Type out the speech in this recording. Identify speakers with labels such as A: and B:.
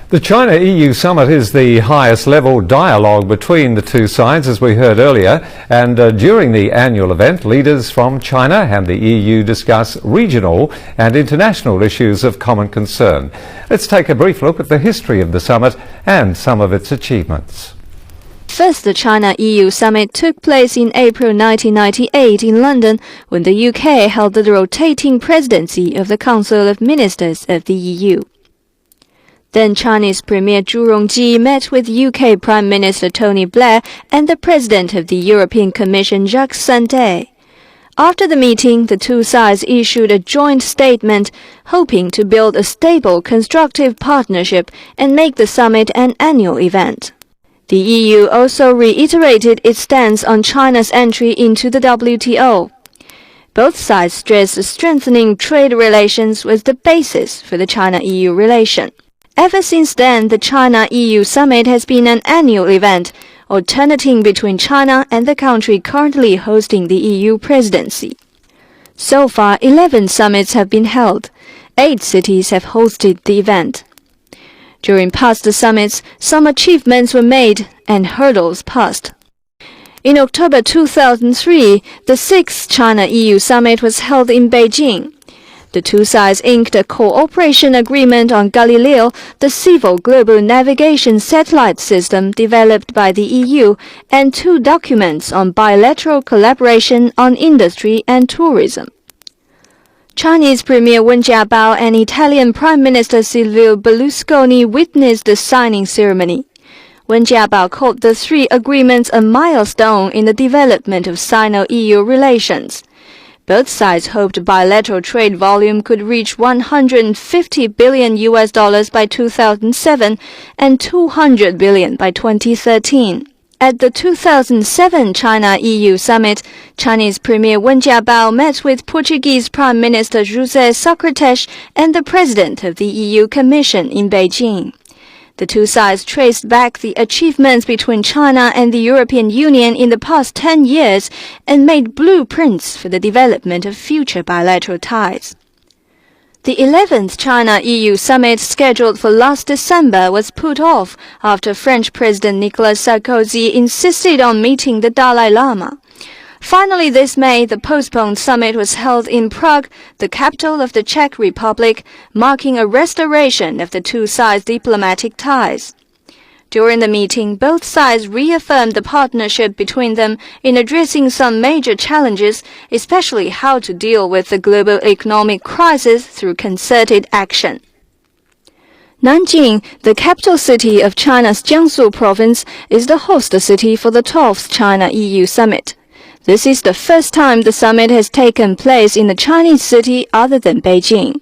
A: The China-EU summit is the highest level dialogue between the two sides, as we heard earlier, and during the annual event, leaders from China and the EU discuss regional and international issues of common concern. Let's take a brief look at the history of the summit and some of its achievements.
B: First, the China-EU summit took place in April 1998 in London, when the UK held the rotating presidency of the Council of Ministers of the EU. Then Chinese Premier Zhu Rongji met with UK Prime Minister Tony Blair and the President of the European Commission Jacques Sandet. After the meeting, the two sides issued a joint statement, hoping to build a stable, constructive partnership and make the summit an annual event. The EU also reiterated its stance on China's entry into the WTO. Both sides stressed strengthening trade relations was the basis for the China-EU relation. Ever since then, the China-EU summit has been an annual event, alternating between China and the country currently hosting the EU presidency. So far, 11 summits have been held. 8 cities have hosted the event. During past summits, some achievements were made and hurdles passed. In October 2003, the 6th China-EU summit was held in Beijing. The two sides inked a cooperation agreement on Galileo, the civil global navigation satellite system developed by the EU, and 2 documents on bilateral collaboration on industry and tourism. Chinese Premier Wen Jiabao and Italian Prime Minister Silvio Berlusconi witnessed the signing ceremony. Wen Jiabao called the 3 agreements a milestone in the development of Sino-EU relations. Both sides hoped bilateral trade volume could reach $150 billion by 2007 and $200 billion by 2013. At the 2007 China-EU summit, Chinese Premier Wen Jiabao met with Portuguese Prime Minister José Sócrates and the President of the EU Commission in Beijing. The two sides traced back the achievements between China and the European Union in the past 10 years and made blueprints for the development of future bilateral ties. The 11th China-EU summit, scheduled for last December, was put off after French President Nicolas Sarkozy insisted on meeting the Dalai Lama. Finally, this May, the postponed summit was held in Prague, the capital of the Czech Republic, marking a restoration of the two sides' diplomatic ties. During the meeting, both sides reaffirmed the partnership between them in addressing some major challenges, especially how to deal with the global economic crisis through concerted action. Nanjing, the capital city of China's Jiangsu province, is the host city for the 12th China-EU summit. This is the first time the summit has taken place in a Chinese city other than Beijing.